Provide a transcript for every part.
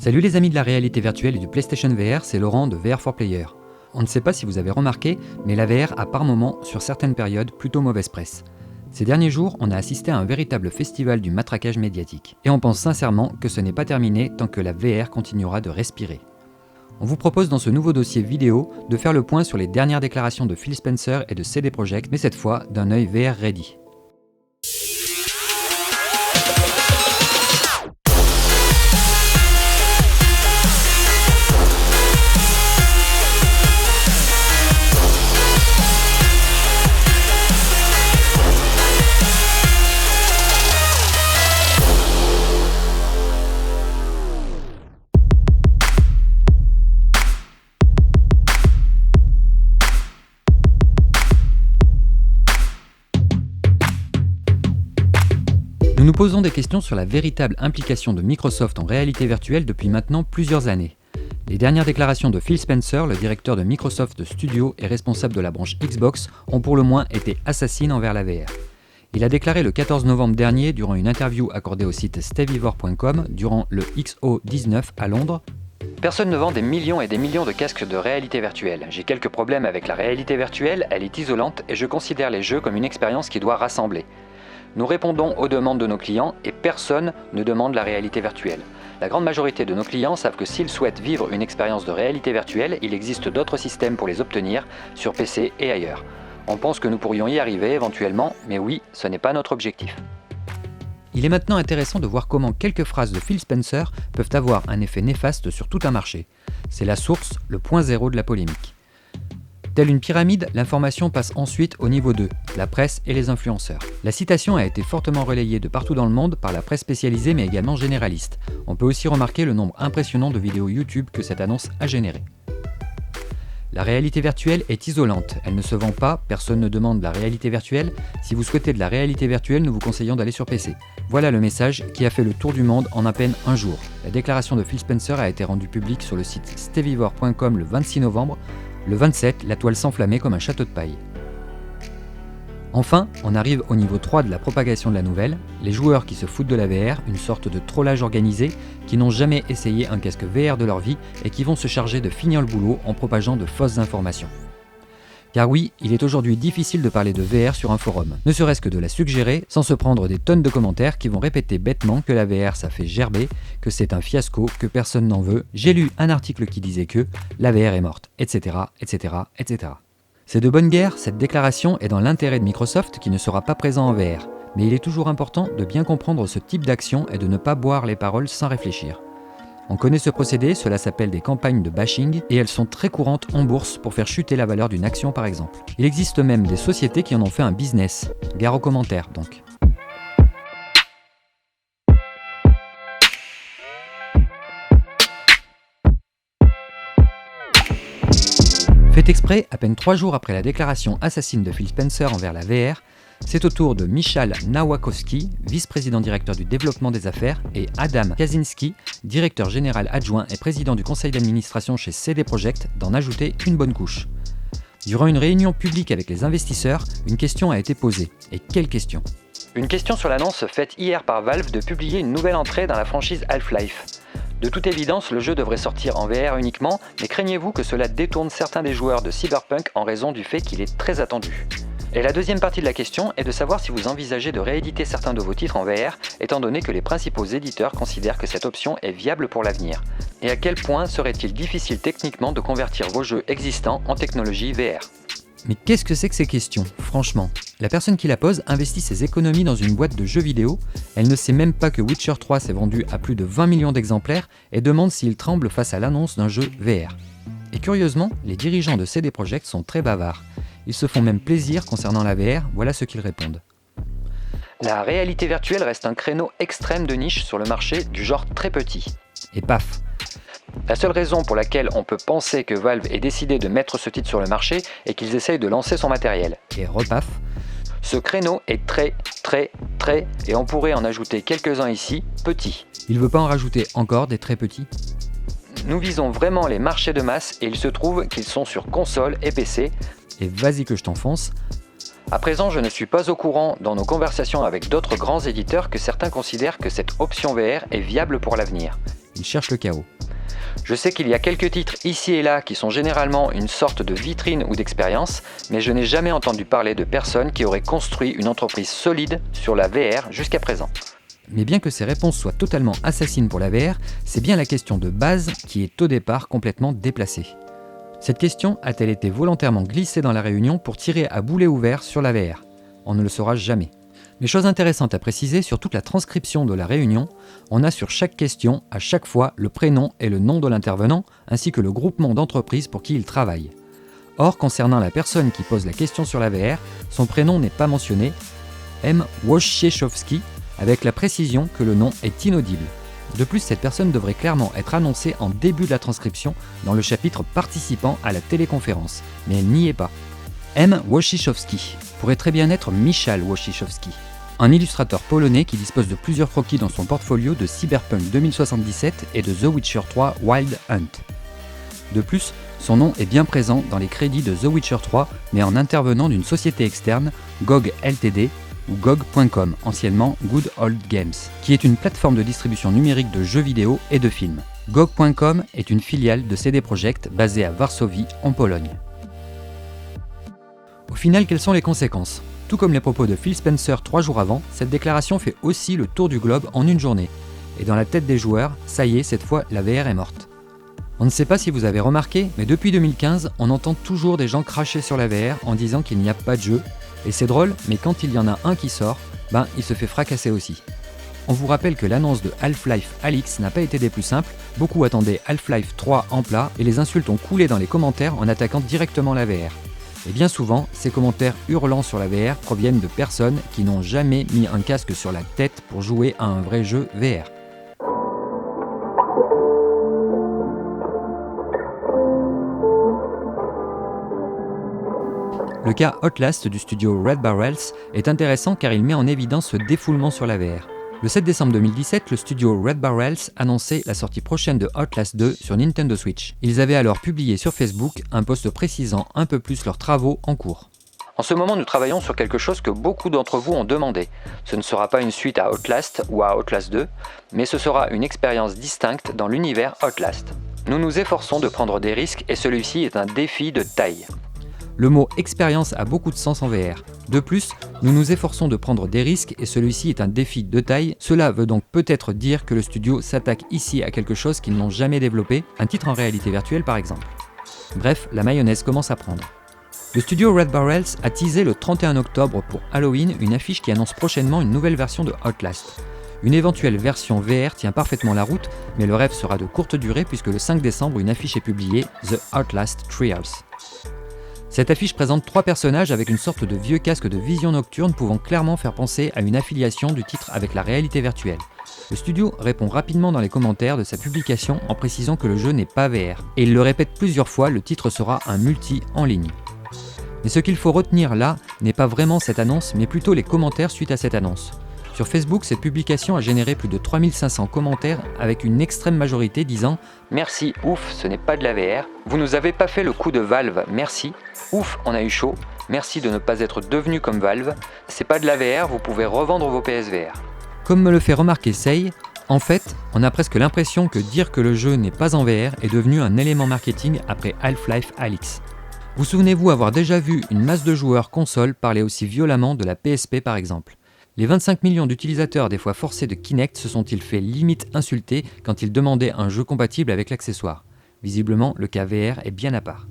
Salut les amis de la réalité virtuelle et du PlayStation VR, c'est Laurent de VR4Player. On ne sait pas si vous avez remarqué, mais la VR a par moments, sur certaines périodes, plutôt mauvaise presse. Ces derniers jours, on a assisté à un véritable festival du matraquage médiatique. Et on pense sincèrement que ce n'est pas terminé tant que la VR continuera de respirer. On vous propose dans ce nouveau dossier vidéo de faire le point sur les dernières déclarations de Phil Spencer et de CD Projekt, mais cette fois d'un œil VR ready. Nous nous posons des questions sur la véritable implication de Microsoft en réalité virtuelle depuis maintenant plusieurs années. Les dernières déclarations de Phil Spencer, le directeur de Microsoft Studios et responsable de la branche Xbox, ont pour le moins été assassines envers la VR. Il a déclaré le 14 novembre dernier, durant une interview accordée au site stevivor.com, durant le XO19 à Londres: Personne ne vend des millions et des millions de casques de réalité virtuelle. J'ai quelques problèmes avec la réalité virtuelle, elle est isolante et je considère les jeux comme une expérience qui doit rassembler. Nous répondons aux demandes de nos clients et personne ne demande la réalité virtuelle. La grande majorité de nos clients savent que s'ils souhaitent vivre une expérience de réalité virtuelle, il existe d'autres systèmes pour les obtenir, sur PC et ailleurs. On pense que nous pourrions y arriver éventuellement, mais oui, ce n'est pas notre objectif. Il est maintenant intéressant de voir comment quelques phrases de Phil Spencer peuvent avoir un effet néfaste sur tout un marché. C'est la source, le point zéro de la polémique. Telle une pyramide, l'information passe ensuite au niveau 2, la presse et les influenceurs. La citation a été fortement relayée de partout dans le monde par la presse spécialisée mais également généraliste. On peut aussi remarquer le nombre impressionnant de vidéos YouTube que cette annonce a généré. La réalité virtuelle est isolante, elle ne se vend pas, personne ne demande la réalité virtuelle. Si vous souhaitez de la réalité virtuelle, nous vous conseillons d'aller sur PC. Voilà le message qui a fait le tour du monde en à peine un jour. La déclaration de Phil Spencer a été rendue publique sur le site stevivor.com le 26 novembre. Le 27, la toile s'enflammait comme un château de paille. Enfin, on arrive au niveau 3 de la propagation de la nouvelle, les joueurs qui se foutent de la VR, une sorte de trollage organisé, qui n'ont jamais essayé un casque VR de leur vie et qui vont se charger de finir le boulot en propageant de fausses informations. Car oui, il est aujourd'hui difficile de parler de VR sur un forum, ne serait-ce que de la suggérer sans se prendre des tonnes de commentaires qui vont répéter bêtement que la VR ça fait gerber, que c'est un fiasco, que personne n'en veut, j'ai lu un article qui disait que la VR est morte, etc., etc., etc. C'est de bonne guerre, cette déclaration est dans l'intérêt de Microsoft qui ne sera pas présent en VR, mais il est toujours important de bien comprendre ce type d'action et de ne pas boire les paroles sans réfléchir. On connaît ce procédé, cela s'appelle des campagnes de bashing et elles sont très courantes en bourse pour faire chuter la valeur d'une action par exemple. Il existe même des sociétés qui en ont fait un business. Gare aux commentaires donc. Fait exprès, à peine 3 jours après la déclaration assassine de Phil Spencer envers la VR, c'est au tour de Michal Nowakowski, vice-président directeur du développement des affaires, et Adam Kaczynski, directeur général adjoint et président du conseil d'administration chez CD Projekt, d'en ajouter une bonne couche. Durant une réunion publique avec les investisseurs, une question a été posée. Et quelle question ? Une question sur l'annonce faite hier par Valve de publier une nouvelle entrée dans la franchise Half-Life. De toute évidence, le jeu devrait sortir en VR uniquement, mais craignez-vous que cela détourne certains des joueurs de Cyberpunk en raison du fait qu'il est très attendu ? Et la deuxième partie de la question est de savoir si vous envisagez de rééditer certains de vos titres en VR, étant donné que les principaux éditeurs considèrent que cette option est viable pour l'avenir. Et à quel point serait-il difficile techniquement de convertir vos jeux existants en technologie VR ? Mais qu'est-ce que c'est que ces questions, franchement ? La personne qui la pose investit ses économies dans une boîte de jeux vidéo, elle ne sait même pas que Witcher 3 s'est vendu à plus de 20 millions d'exemplaires et demande s'il tremble face à l'annonce d'un jeu VR. Et curieusement, les dirigeants de CD Projekt sont très bavards. Ils se font même plaisir concernant la VR, voilà ce qu'ils répondent. La réalité virtuelle reste un créneau extrême de niche sur le marché du genre très petit. Et paf ! La seule raison pour laquelle on peut penser que Valve ait décidé de mettre ce titre sur le marché est qu'ils essayent de lancer son matériel. Et repaf ! Ce créneau est très, et on pourrait en ajouter quelques-uns ici, petits. Il veut pas en rajouter encore des très petits ? Nous visons vraiment les marchés de masse et il se trouve qu'ils sont sur console et PC. Et vas-y que je t'enfonce. À présent, je ne suis pas au courant dans nos conversations avec d'autres grands éditeurs que certains considèrent que cette option VR est viable pour l'avenir. ils cherchent le chaos. Je sais qu'il y a quelques titres ici et là qui sont généralement une sorte de vitrine ou d'expérience, mais je n'ai jamais entendu parler de personnes qui auraient construit une entreprise solide sur la VR jusqu'à présent. Mais bien que ces réponses soient totalement assassines pour la VR, c'est bien la question de base qui est au départ complètement déplacée. Cette question a-t-elle été volontairement glissée dans la réunion pour tirer à boulet ouvert sur la VR ? On ne le saura jamais. Mais chose intéressante à préciser, sur toute la transcription de la réunion, on a sur chaque question, à chaque fois, le prénom et le nom de l'intervenant, ainsi que le groupement d'entreprise pour qui il travaille. Or, concernant la personne qui pose la question sur la VR, son prénom n'est pas mentionné, M. Wojciechowski, avec la précision que le nom est inaudible. De plus, cette personne devrait clairement être annoncée en début de la transcription dans le chapitre participant à la téléconférence, mais elle n'y est pas. M. Wojciechowski pourrait très bien être Michal Wojciechowski, un illustrateur polonais qui dispose de plusieurs croquis dans son portfolio de Cyberpunk 2077 et de The Witcher 3 Wild Hunt. De plus, son nom est bien présent dans les crédits de The Witcher 3, mais en intervenant d'une société externe, GOG Ltd, ou GOG.com, anciennement Good Old Games, qui est une plateforme de distribution numérique de jeux vidéo et de films. GOG.com est une filiale de CD Projekt basée à Varsovie, en Pologne. Au final, quelles sont les conséquences ? Tout comme les propos de Phil Spencer 3 jours avant, cette déclaration fait aussi le tour du globe en une journée. Et dans la tête des joueurs, ça y est, cette fois, la VR est morte. On ne sait pas si vous avez remarqué, mais depuis 2015, on entend toujours des gens cracher sur la VR en disant qu'il n'y a pas de jeu. Et c'est drôle, mais quand il y en a un qui sort, il se fait fracasser aussi. On vous rappelle que l'annonce de Half-Life Alyx n'a pas été des plus simples, beaucoup attendaient Half-Life 3 en plat et les insultes ont coulé dans les commentaires en attaquant directement la VR. Et bien souvent, ces commentaires hurlants sur la VR proviennent de personnes qui n'ont jamais mis un casque sur la tête pour jouer à un vrai jeu VR. Le cas Outlast du studio Red Barrels est intéressant car il met en évidence ce défoulement sur la VR. Le 7 décembre 2017, le studio Red Barrels annonçait la sortie prochaine de Outlast 2 sur Nintendo Switch. Ils avaient alors publié sur Facebook un post précisant un peu plus leurs travaux en cours. En ce moment, nous travaillons sur quelque chose que beaucoup d'entre vous ont demandé. Ce ne sera pas une suite à Outlast ou à Outlast 2, mais ce sera une expérience distincte dans l'univers Outlast. Nous nous efforçons de prendre des risques et celui-ci est un défi de taille. Le mot « expérience » a beaucoup de sens en VR. De plus, nous nous efforçons de prendre des risques et celui-ci est un défi de taille. Cela veut donc peut-être dire que le studio s'attaque ici à quelque chose qu'ils n'ont jamais développé, un titre en réalité virtuelle par exemple. Bref, la mayonnaise commence à prendre. Le studio Red Barrels a teasé le 31 octobre pour Halloween une affiche qui annonce prochainement une nouvelle version de Outlast. Une éventuelle version VR tient parfaitement la route, mais le rêve sera de courte durée puisque le 5 décembre une affiche est publiée, The Outlast Trials. Cette affiche présente 3 personnages avec une sorte de vieux casque de vision nocturne pouvant clairement faire penser à une affiliation du titre avec la réalité virtuelle. Le studio répond rapidement dans les commentaires de sa publication en précisant que le jeu n'est pas VR. Et il le répète plusieurs fois, le titre sera un multi en ligne. Mais ce qu'il faut retenir là n'est pas vraiment cette annonce, mais plutôt les commentaires suite à cette annonce. Sur Facebook, cette publication a généré plus de 3500 commentaires avec une extrême majorité disant « Merci, ouf, ce n'est pas de la VR. Vous nous avez pas fait le coup de Valve, merci. Ouf, on a eu chaud. Merci de ne pas être devenu comme Valve. C'est pas de la VR, vous pouvez revendre vos PSVR. » Comme me le fait remarquer Sei, en fait, on a presque l'impression que dire que le jeu n'est pas en VR est devenu un élément marketing après Half-Life Alyx. Vous souvenez-vous avoir déjà vu une masse de joueurs console parler aussi violemment de la PSP par exemple ? Les 25 millions d'utilisateurs des fois forcés de Kinect se sont-ils fait limite insulter quand ils demandaient un jeu compatible avec l'accessoire ? Visiblement, le cas VR est bien à part.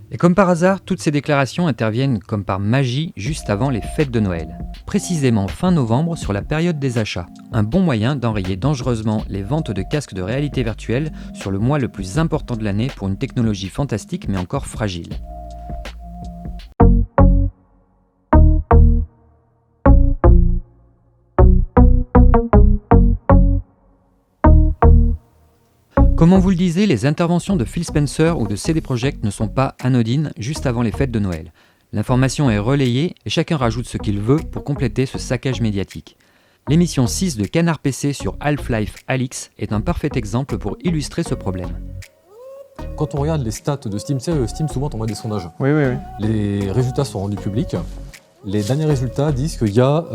Et comme par hasard, toutes ces déclarations interviennent comme par magie juste avant les fêtes de Noël. Précisément fin novembre sur la période des achats. Un bon moyen d'enrayer dangereusement les ventes de casques de réalité virtuelle sur le mois le plus important de l'année pour une technologie fantastique mais encore fragile. Comme on vous le disait, les interventions de Phil Spencer ou de CD Projekt ne sont pas anodines juste avant les fêtes de Noël. L'information est relayée et chacun rajoute ce qu'il veut pour compléter ce saccage médiatique. L'émission 6 de Canard PC sur Half-Life Alyx est un parfait exemple pour illustrer ce problème. Quand on regarde les stats de Steam, Steam souvent t'envoie des sondages. Oui. Les résultats sont rendus publics. Les derniers résultats disent qu'il y a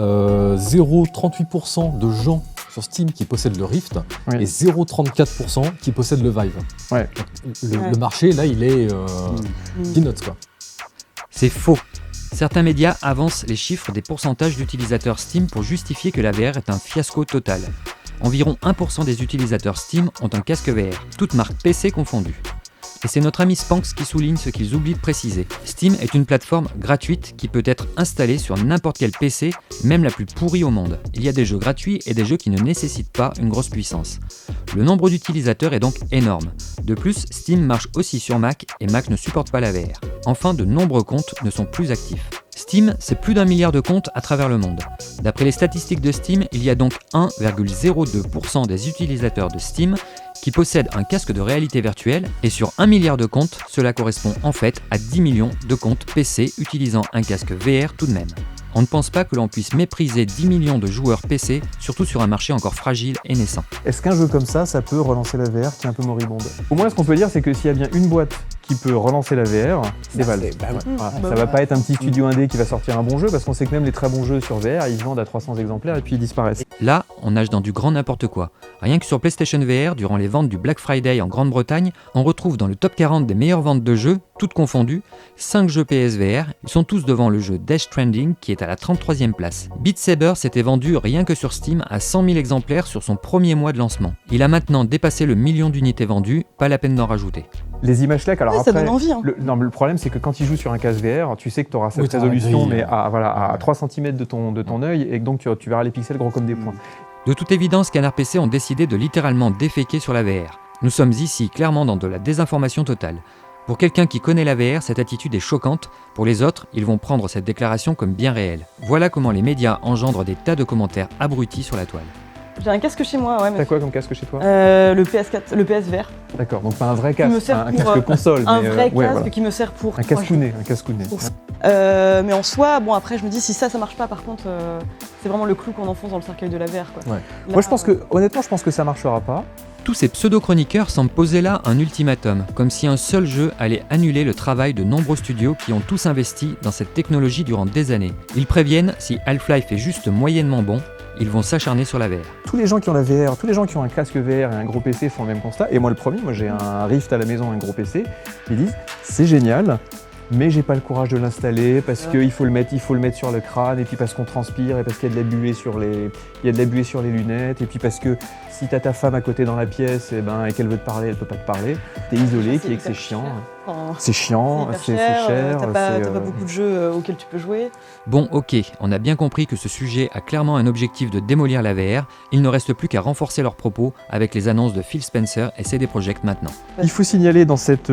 0,38% de gens sur Steam qui possèdent le Rift Oui. et 0,34% qui possèdent le Vive. Ouais. Le marché, là, il est peanuts, quoi. C'est faux. Certains médias avancent les chiffres des pourcentages d'utilisateurs Steam pour justifier que la VR est un fiasco total. Environ 1% des utilisateurs Steam ont un casque VR, toutes marques PC confondues. Et c'est notre ami Spanx qui souligne ce qu'ils oublient de préciser. Steam est une plateforme gratuite qui peut être installée sur n'importe quel PC, même la plus pourrie au monde. Il y a des jeux gratuits et des jeux qui ne nécessitent pas une grosse puissance. Le nombre d'utilisateurs est donc énorme. De plus, Steam marche aussi sur Mac et Mac ne supporte pas la VR. Enfin, de nombreux comptes ne sont plus actifs. Steam, c'est plus d'1 milliard de comptes à travers le monde. D'après les statistiques de Steam, il y a donc 1,02% des utilisateurs de Steam qui possèdent un casque de réalité virtuelle, et sur 1 milliard de comptes, cela correspond en fait à 10 millions de comptes PC utilisant un casque VR tout de même. On ne pense pas que l'on puisse mépriser 10 millions de joueurs PC, surtout sur un marché encore fragile et naissant. Est-ce qu'un jeu comme ça peut relancer la VR qui est un peu moribonde? Au moins, ce qu'on peut dire, c'est que s'il y a bien une boîte qui peut relancer la VR, c'est Valve. Voilà. Ça va pas être un petit studio indé qui va sortir un bon jeu, parce qu'on sait que même les très bons jeux sur VR, ils se vendent à 300 exemplaires et puis ils disparaissent. Là, on nage dans du grand n'importe quoi. Rien que sur PlayStation VR, durant les ventes du Black Friday en Grande-Bretagne, on retrouve dans le top 40 des meilleures ventes de jeux, toutes confondues, 5 jeux PSVR. Ils sont tous devant le jeu Death Stranding qui est à la 33e place. Beat Saber s'était vendu rien que sur Steam à 100 000 exemplaires sur son premier mois de lancement. Il a maintenant dépassé le million d'unités vendues, pas la peine d'en rajouter. Les images LEC, alors Ouais, après, ça donne envie, hein. le problème c'est que quand tu joues sur un casque VR, tu sais que tu auras cette résolution mais à 3 cm de ton œil, et que donc tu verras les pixels gros comme des points. De toute évidence, Canard PC ont décidé de littéralement déféquer sur la VR. Nous sommes ici clairement dans de la désinformation totale. Pour quelqu'un qui connaît la VR, cette attitude est choquante. Pour les autres, ils vont prendre cette déclaration comme bien réelle. Voilà comment les médias engendrent des tas de commentaires abrutis sur la toile. J'ai un casque chez moi, ouais. T'as quoi comme casque chez toi? Le PS4, le PSVR. D'accord, donc pas un vrai Qui me casque, sert un pour, casque console. Un mais, vrai casque voilà. qui me sert pour... Un cascounet, un cascounet. Mais en soi, bon après je me dis si ça marche pas, par contre, c'est vraiment le clou qu'on enfonce dans le cercueil de la VR, quoi. Ouais. Là, Moi honnêtement je pense que ça marchera pas. Tous ces pseudo-chroniqueurs semblent poser là un ultimatum, comme si un seul jeu allait annuler le travail de nombreux studios qui ont tous investi dans cette technologie durant des années. Ils préviennent, si Half-Life est juste moyennement bon, ils vont s'acharner sur la VR. Tous les gens qui ont la VR, tous les gens qui ont un casque VR et un gros PC font le même constat. Et moi le premier, moi j'ai un Rift à la maison, un gros PC. Ils disent c'est génial, mais j'ai pas le courage de l'installer parce qu'il faut le mettre sur le crâne, et puis parce qu'on transpire, et parce qu'il y a de la buée sur les lunettes, et puis parce que si t'as ta femme à côté dans la pièce et qu'elle veut te parler, elle peut pas te parler. T'es isolé, qui est que c'est chiant. C'est chiant, c'est cher. T'as pas beaucoup de jeux auxquels tu peux jouer. Bon, ok, on a bien compris que ce sujet a clairement un objectif de démolir la VR. Il ne reste plus qu'à renforcer leurs propos avec les annonces de Phil Spencer et CD Projekt maintenant. Il faut signaler dans cette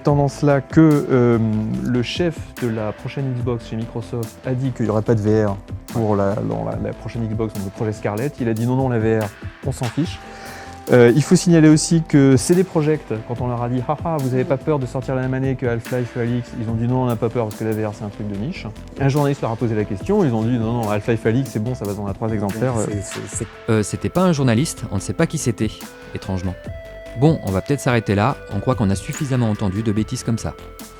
tendance-là que le chef de la prochaine Xbox chez Microsoft a dit qu'il n'y aurait pas de VR pour la prochaine Xbox, donc le projet Scarlett. Il a dit non, la VR, on s'en fiche. Il faut signaler aussi que CD Projekt, quand on leur a dit haha, vous n'avez pas peur de sortir la même année que Half-Life Alyx, ils ont dit non, on n'a pas peur parce que la VR c'est un truc de niche. Un journaliste leur a posé la question, ils ont dit non, Half-Life Alyx c'est bon, ça va se vendre à 3 exemplaires. C'était pas un journaliste, on ne sait pas qui c'était, étrangement. Bon, on va peut-être s'arrêter là, on croit qu'on a suffisamment entendu de bêtises comme ça.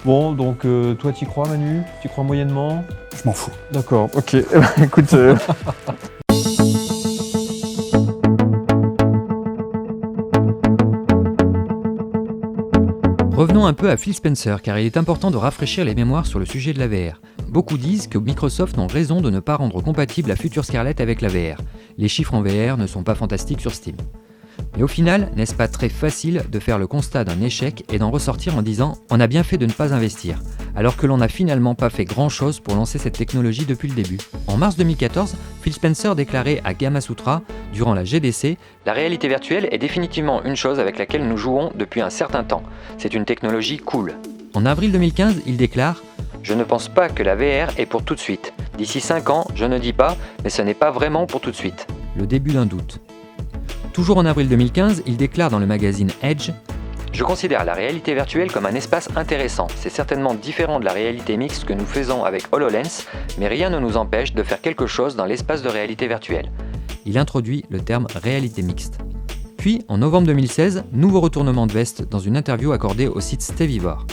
Bon, donc toi t'y crois Manu? T'y crois moyennement? Je m'en fous. D'accord, ok. Écoute... Revenons un peu à Phil Spencer, car il est important de rafraîchir les mémoires sur le sujet de la VR. Beaucoup disent que Microsoft ont raison de ne pas rendre compatible la future Scarlett avec la VR. Les chiffres en VR ne sont pas fantastiques sur Steam. Mais au final, n'est-ce pas très facile de faire le constat d'un échec et d'en ressortir en disant « on a bien fait de ne pas investir », alors que l'on n'a finalement pas fait grand-chose pour lancer cette technologie depuis le début. En mars 2014, Phil Spencer déclarait à Gamasutra, durant la GDC, « La réalité virtuelle est définitivement une chose avec laquelle nous jouons depuis un certain temps. C'est une technologie cool. » En avril 2015, il déclare « Je ne pense pas que la VR est pour tout de suite. D'ici 5 ans, je ne dis pas, mais ce n'est pas vraiment pour tout de suite. » Le début d'un doute. Toujours en avril 2015, il déclare dans le magazine Edge « Je considère la réalité virtuelle comme un espace intéressant. C'est certainement différent de la réalité mixte que nous faisons avec HoloLens, mais rien ne nous empêche de faire quelque chose dans l'espace de réalité virtuelle. » Il introduit le terme réalité mixte. Puis, en novembre 2016, nouveau retournement de veste dans une interview accordée au site Stevivor.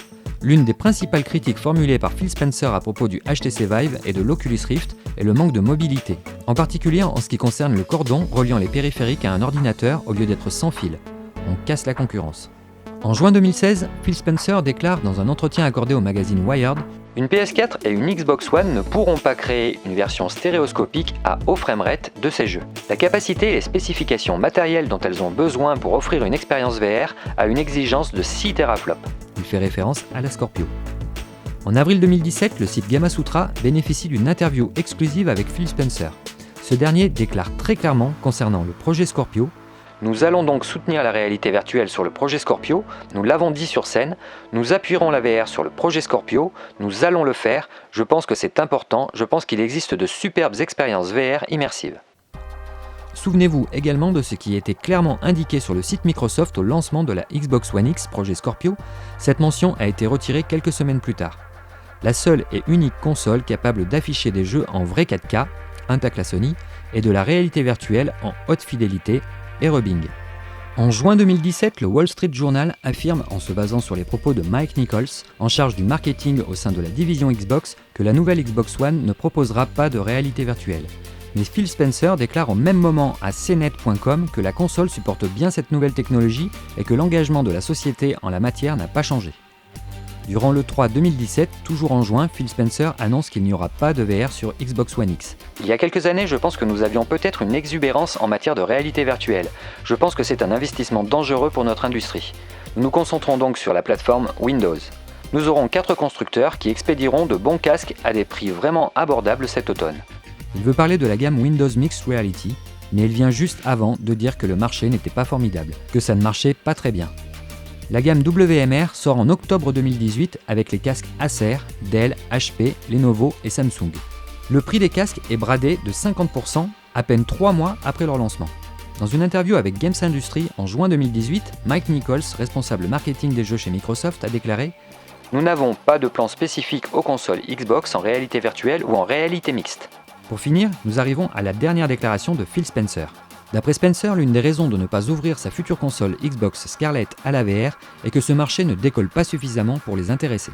L'une des principales critiques formulées par Phil Spencer à propos du HTC Vive et de l'Oculus Rift est le manque de mobilité, en particulier en ce qui concerne le cordon reliant les périphériques à un ordinateur au lieu d'être sans fil. On casse la concurrence. En juin 2016, Phil Spencer déclare dans un entretien accordé au magazine Wired: Une PS4 et une Xbox One ne pourront pas créer une version stéréoscopique à haut framerate de ces jeux. La capacité et les spécifications matérielles dont elles ont besoin pour offrir une expérience VR a une exigence de 6 teraflops. Il fait référence à la Scorpio. En avril 2017, le site Gamasutra bénéficie d'une interview exclusive avec Phil Spencer. Ce dernier déclare très clairement concernant le projet Scorpio: Nous allons donc soutenir la réalité virtuelle sur le projet Scorpio, nous l'avons dit sur scène, nous appuierons la VR sur le projet Scorpio, nous allons le faire, je pense que c'est important, je pense qu'il existe de superbes expériences VR immersives. Souvenez-vous également de ce qui était clairement indiqué sur le site Microsoft au lancement de la Xbox One X projet Scorpio. Cette mention a été retirée quelques semaines plus tard. La seule et unique console capable d'afficher des jeux en vrai 4K, un tacle à Sony, et de la réalité virtuelle en haute fidélité, et rubbing. En juin 2017, le Wall Street Journal affirme, en se basant sur les propos de Mike Nichols, en charge du marketing au sein de la division Xbox, que la nouvelle Xbox One ne proposera pas de réalité virtuelle. Mais Phil Spencer déclare au même moment à CNET.com que la console supporte bien cette nouvelle technologie et que l'engagement de la société en la matière n'a pas changé. Durant l'E3 2017, toujours en juin, Phil Spencer annonce qu'il n'y aura pas de VR sur Xbox One X. Il y a quelques années, je pense que nous avions peut-être une exubérance en matière de réalité virtuelle. Je pense que c'est un investissement dangereux pour notre industrie. Nous nous concentrons donc sur la plateforme Windows. Nous aurons 4 constructeurs qui expédieront de bons casques à des prix vraiment abordables cet automne. Il veut parler de la gamme Windows Mixed Reality, mais il vient juste avant de dire que le marché n'était pas formidable, que ça ne marchait pas très bien. La gamme WMR sort en octobre 2018 avec les casques Acer, Dell, HP, Lenovo et Samsung. Le prix des casques est bradé de 50% à peine 3 mois après leur lancement. Dans une interview avec Games Industry en juin 2018, Mike Nichols, responsable marketing des jeux chez Microsoft, a déclaré: Nous n'avons pas de plan spécifique aux consoles Xbox en réalité virtuelle ou en réalité mixte. Pour finir, nous arrivons à la dernière déclaration de Phil Spencer. D'après Spencer, l'une des raisons de ne pas ouvrir sa future console Xbox Scarlett à la VR est que ce marché ne décolle pas suffisamment pour les intéresser.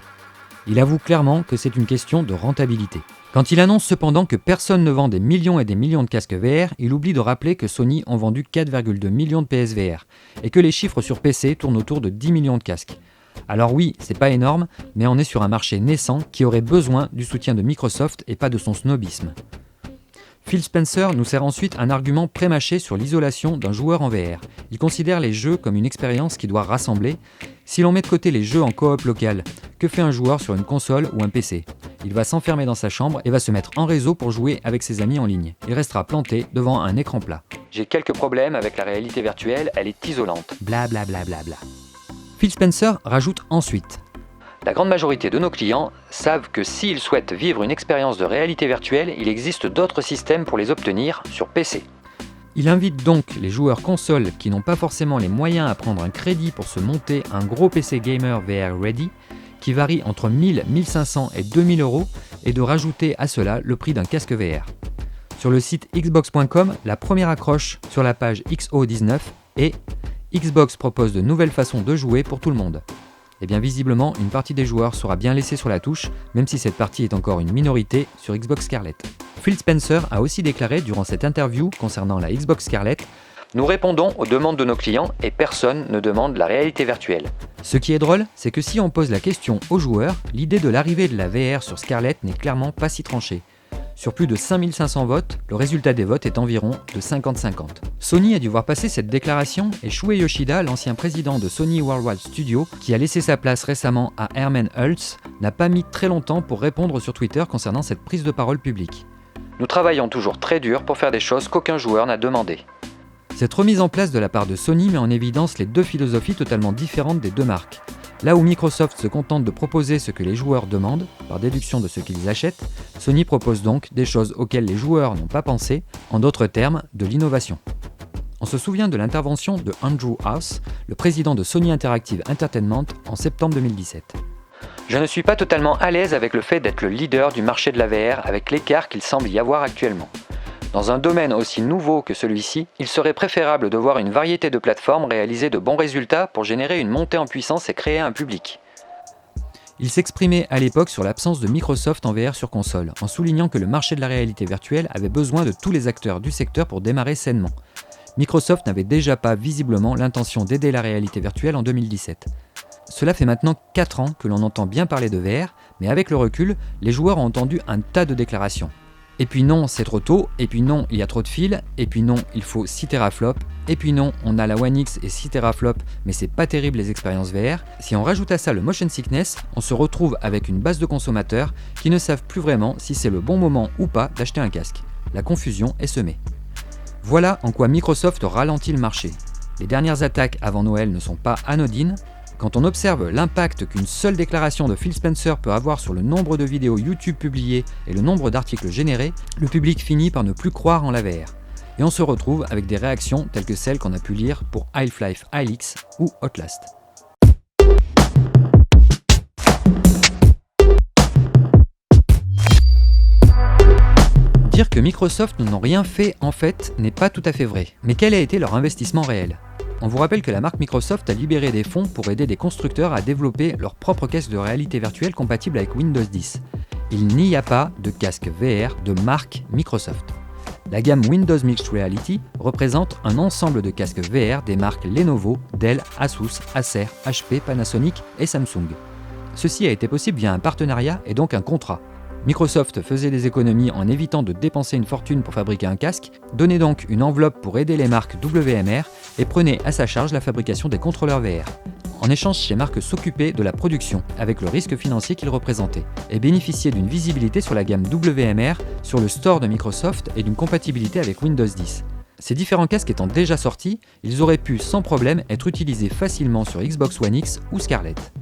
Il avoue clairement que c'est une question de rentabilité. Quand il annonce cependant que personne ne vend des millions et des millions de casques VR, il oublie de rappeler que Sony en vendu 4,2 millions de PSVR et que les chiffres sur PC tournent autour de 10 millions de casques. Alors oui, c'est pas énorme, mais on est sur un marché naissant qui aurait besoin du soutien de Microsoft et pas de son snobisme. Phil Spencer nous sert ensuite un argument prémâché sur l'isolation d'un joueur en VR. Il considère les jeux comme une expérience qui doit rassembler. Si l'on met de côté les jeux en coop local, que fait un joueur sur une console ou un PC ? Il va s'enfermer dans sa chambre et va se mettre en réseau pour jouer avec ses amis en ligne. Il restera planté devant un écran plat. J'ai quelques problèmes avec la réalité virtuelle, elle est isolante. Bla bla bla bla bla. Phil Spencer rajoute ensuite: La grande majorité de nos clients savent que s'ils souhaitent vivre une expérience de réalité virtuelle, il existe d'autres systèmes pour les obtenir sur PC. Il invite donc les joueurs consoles qui n'ont pas forcément les moyens à prendre un crédit pour se monter un gros PC gamer VR ready, qui varie entre 1000, 1500 et 2000 euros, et de rajouter à cela le prix d'un casque VR. Sur le site xbox.com, la première accroche sur la page XO19 est « Xbox propose de nouvelles façons de jouer pour tout le monde ». Et bien visiblement, une partie des joueurs sera bien laissée sur la touche, même si cette partie est encore une minorité sur Xbox Scarlett. Phil Spencer a aussi déclaré durant cette interview concernant la Xbox Scarlett: Nous répondons aux demandes de nos clients et personne ne demande la réalité virtuelle. Ce qui est drôle, c'est que si on pose la question aux joueurs, l'idée de l'arrivée de la VR sur Scarlett n'est clairement pas si tranchée. Sur plus de 5500 votes, le résultat des votes est environ de 50-50. Sony a dû voir passer cette déclaration et Shuei Yoshida, l'ancien président de Sony Worldwide Studios, qui a laissé sa place récemment à Herman Hulst, n'a pas mis très longtemps pour répondre sur Twitter concernant cette prise de parole publique. Nous travaillons toujours très dur pour faire des choses qu'aucun joueur n'a demandées. Cette remise en place de la part de Sony met en évidence les deux philosophies totalement différentes des deux marques. Là où Microsoft se contente de proposer ce que les joueurs demandent, par déduction de ce qu'ils achètent, Sony propose donc des choses auxquelles les joueurs n'ont pas pensé, en d'autres termes, de l'innovation. On se souvient de l'intervention de Andrew House, le président de Sony Interactive Entertainment, en septembre 2017. Je ne suis pas totalement à l'aise avec le fait d'être le leader du marché de la VR avec l'écart qu'il semble y avoir actuellement. Dans un domaine aussi nouveau que celui-ci, il serait préférable de voir une variété de plateformes réaliser de bons résultats pour générer une montée en puissance et créer un public. Il s'exprimait à l'époque sur l'absence de Microsoft en VR sur console, en soulignant que le marché de la réalité virtuelle avait besoin de tous les acteurs du secteur pour démarrer sainement. Microsoft n'avait déjà pas visiblement l'intention d'aider la réalité virtuelle en 2017. Cela fait maintenant 4 ans que l'on entend bien parler de VR, mais avec le recul, les joueurs ont entendu un tas de déclarations. Et puis non, c'est trop tôt, et puis non, il y a trop de fils, et puis non, il faut 6 teraflops, et puis non, on a la One X et 6 teraflops, mais c'est pas terrible les expériences VR. Si on rajoute à ça le motion sickness, on se retrouve avec une base de consommateurs qui ne savent plus vraiment si c'est le bon moment ou pas d'acheter un casque. La confusion est semée. Voilà en quoi Microsoft ralentit le marché. Les dernières attaques avant Noël ne sont pas anodines. Quand on observe l'impact qu'une seule déclaration de Phil Spencer peut avoir sur le nombre de vidéos YouTube publiées et le nombre d'articles générés, le public finit par ne plus croire en la VR. Et on se retrouve avec des réactions telles que celles qu'on a pu lire pour Half-Life Alyx ou Outlast. Dire que Microsoft n'ont rien fait en fait n'est pas tout à fait vrai. Mais quel a été leur investissement réel ? On vous rappelle que la marque Microsoft a libéré des fonds pour aider des constructeurs à développer leur propre casque de réalité virtuelle compatible avec Windows 10. Il n'y a pas de casque VR de marque Microsoft. La gamme Windows Mixed Reality représente un ensemble de casques VR des marques Lenovo, Dell, Asus, Acer, HP, Panasonic et Samsung. Ceci a été possible via un partenariat et donc un contrat. Microsoft faisait des économies en évitant de dépenser une fortune pour fabriquer un casque, donnait donc une enveloppe pour aider les marques WMR et prenait à sa charge la fabrication des contrôleurs VR. En échange, ces marques s'occupaient de la production, avec le risque financier qu'ils représentaient, et bénéficiaient d'une visibilité sur la gamme WMR, sur le store de Microsoft et d'une compatibilité avec Windows 10. Ces différents casques étant déjà sortis, ils auraient pu sans problème être utilisés facilement sur Xbox One X ou Scarlett.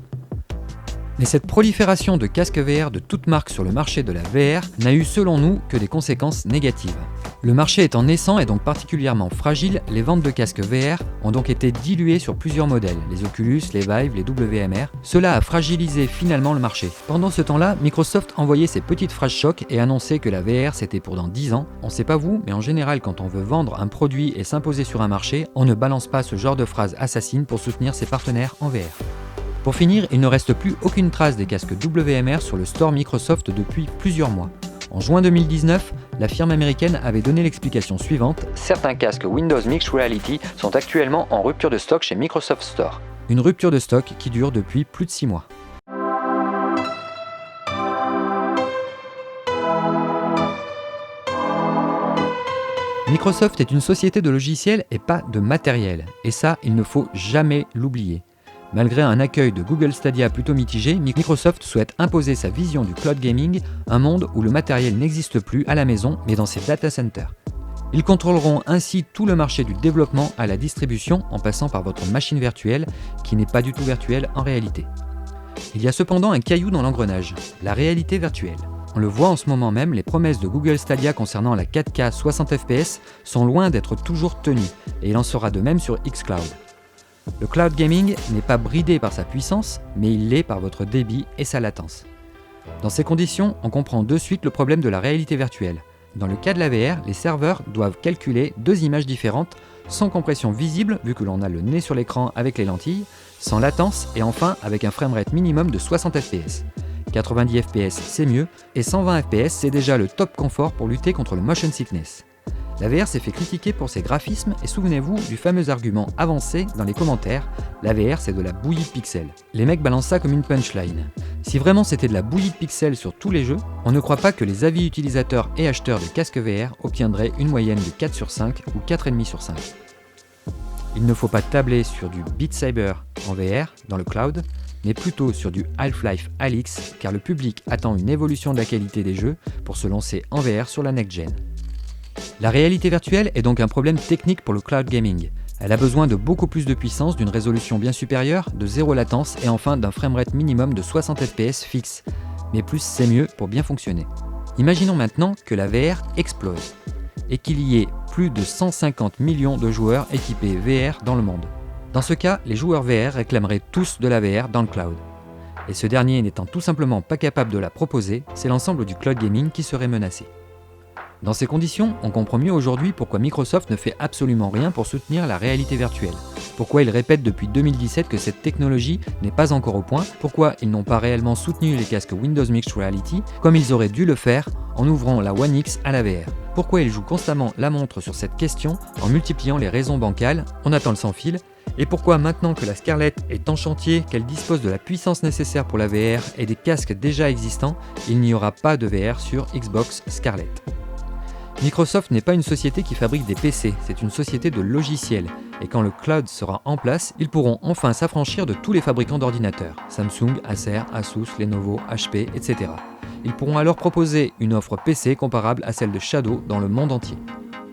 Mais cette prolifération de casques VR de toutes marques sur le marché de la VR n'a eu selon nous que des conséquences négatives. Le marché étant naissant et donc particulièrement fragile, les ventes de casques VR ont donc été diluées sur plusieurs modèles, les Oculus, les Vive, les WMR. Cela a fragilisé finalement le marché. Pendant ce temps-là, Microsoft envoyait ses petites phrases choc et annonçait que la VR c'était pour dans 10 ans. On sait pas vous, mais en général quand on veut vendre un produit et s'imposer sur un marché, on ne balance pas ce genre de phrases assassines pour soutenir ses partenaires en VR. Pour finir, il ne reste plus aucune trace des casques WMR sur le store Microsoft depuis plusieurs mois. En juin 2019, la firme américaine avait donné l'explication suivante. Certains casques Windows Mixed Reality sont actuellement en rupture de stock chez Microsoft Store. Une rupture de stock qui dure depuis plus de 6 mois. Microsoft est une société de logiciels et pas de matériel. Et ça, il ne faut jamais l'oublier. Malgré un accueil de Google Stadia plutôt mitigé, Microsoft souhaite imposer sa vision du cloud gaming, un monde où le matériel n'existe plus à la maison mais dans ses data centers. Ils contrôleront ainsi tout le marché du développement à la distribution en passant par votre machine virtuelle qui n'est pas du tout virtuelle en réalité. Il y a cependant un caillou dans l'engrenage, la réalité virtuelle. On le voit en ce moment même, les promesses de Google Stadia concernant la 4K 60 fps sont loin d'être toujours tenues et il en sera de même sur xCloud. Le cloud gaming n'est pas bridé par sa puissance, mais il l'est par votre débit et sa latence. Dans ces conditions, on comprend de suite le problème de la réalité virtuelle. Dans le cas de la VR, les serveurs doivent calculer 2 images différentes, sans compression visible vu que l'on a le nez sur l'écran avec les lentilles, sans latence et enfin avec un framerate minimum de 60 fps. 90 fps c'est mieux, et 120 fps c'est déjà le top confort pour lutter contre le motion sickness. La VR s'est fait critiquer pour ses graphismes et souvenez-vous du fameux argument avancé dans les commentaires, la VR c'est de la bouillie de pixels. Les mecs balancent ça comme une punchline. Si vraiment c'était de la bouillie de pixels sur tous les jeux, on ne croit pas que les avis utilisateurs et acheteurs de casques VR obtiendraient une moyenne de 4 sur 5 ou 4,5 sur 5. Il ne faut pas tabler sur du Beat Saber en VR dans le cloud, mais plutôt sur du Half-Life Alyx car le public attend une évolution de la qualité des jeux pour se lancer en VR sur la next-gen. La réalité virtuelle est donc un problème technique pour le cloud gaming. Elle a besoin de beaucoup plus de puissance, d'une résolution bien supérieure, de zéro latence et enfin d'un framerate minimum de 60 fps fixe. Mais plus c'est mieux pour bien fonctionner. Imaginons maintenant que la VR explose et qu'il y ait plus de 150 millions de joueurs équipés VR dans le monde. Dans ce cas, les joueurs VR réclameraient tous de la VR dans le cloud. Et ce dernier n'étant tout simplement pas capable de la proposer, c'est l'ensemble du cloud gaming qui serait menacé. Dans ces conditions, on comprend mieux aujourd'hui pourquoi Microsoft ne fait absolument rien pour soutenir la réalité virtuelle. Pourquoi ils répètent depuis 2017 que cette technologie n'est pas encore au point? Pourquoi ils n'ont pas réellement soutenu les casques Windows Mixed Reality comme ils auraient dû le faire en ouvrant la One X à la VR? Pourquoi ils jouent constamment la montre sur cette question en multipliant les raisons bancales? On attend le sans fil. Et pourquoi maintenant que la Scarlett est en chantier, qu'elle dispose de la puissance nécessaire pour la VR et des casques déjà existants, il n'y aura pas de VR sur Xbox Scarlett? Microsoft n'est pas une société qui fabrique des PC, c'est une société de logiciels. Et quand le cloud sera en place, ils pourront enfin s'affranchir de tous les fabricants d'ordinateurs, Samsung, Acer, Asus, Lenovo, HP, etc. Ils pourront alors proposer une offre PC comparable à celle de Shadow dans le monde entier.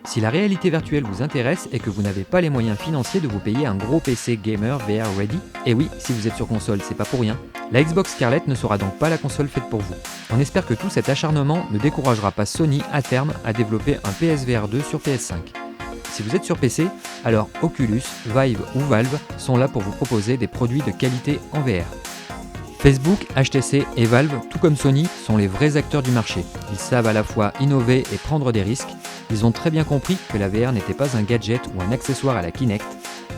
Si la réalité virtuelle vous intéresse et que vous n'avez pas les moyens financiers de vous payer un gros PC gamer VR ready, et oui, si vous êtes sur console, c'est pas pour rien, la Xbox Scarlett ne sera donc pas la console faite pour vous. On espère que tout cet acharnement ne découragera pas Sony à terme à développer un PSVR 2 sur PS5. Si vous êtes sur PC, alors Oculus, Vive ou Valve sont là pour vous proposer des produits de qualité en VR. Facebook, HTC et Valve, tout comme Sony, sont les vrais acteurs du marché. Ils savent à la fois innover et prendre des risques. Ils ont très bien compris que la VR n'était pas un gadget ou un accessoire à la Kinect,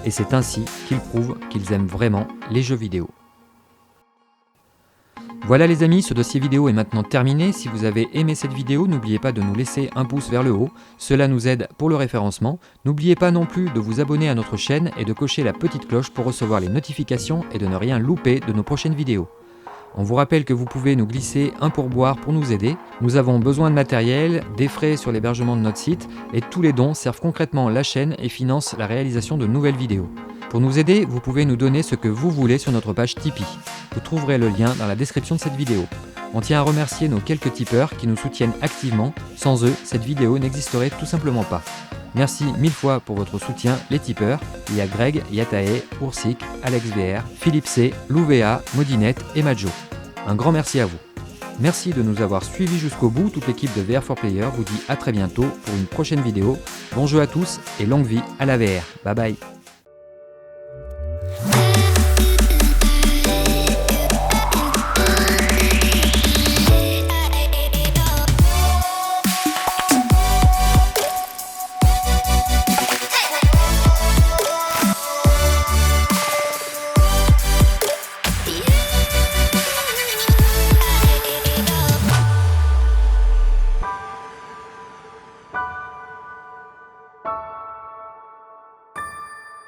et c'est ainsi qu'ils prouvent qu'ils aiment vraiment les jeux vidéo. Voilà les amis, ce dossier vidéo est maintenant terminé. Si vous avez aimé cette vidéo, n'oubliez pas de nous laisser un pouce vers le haut, cela nous aide pour le référencement. N'oubliez pas non plus de vous abonner à notre chaîne et de cocher la petite cloche pour recevoir les notifications et de ne rien louper de nos prochaines vidéos. On vous rappelle que vous pouvez nous glisser un pourboire pour nous aider. Nous avons besoin de matériel, des frais sur l'hébergement de notre site et tous les dons servent concrètement la chaîne et financent la réalisation de nouvelles vidéos. Pour nous aider, vous pouvez nous donner ce que vous voulez sur notre page Tipeee. Vous trouverez le lien dans la description de cette vidéo. On tient à remercier nos quelques tipeurs qui nous soutiennent activement. Sans eux, cette vidéo n'existerait tout simplement pas. Merci mille fois pour votre soutien, les tipeurs. Il y a Greg, Yatae, Oursic, AlexVR, Philippe C, Louvéa, Modinette et Majo. Un grand merci à vous. Merci de nous avoir suivis jusqu'au bout. Toute l'équipe de VR4Player vous dit à très bientôt pour une prochaine vidéo. Bon jeu à tous et longue vie à la VR. Bye bye.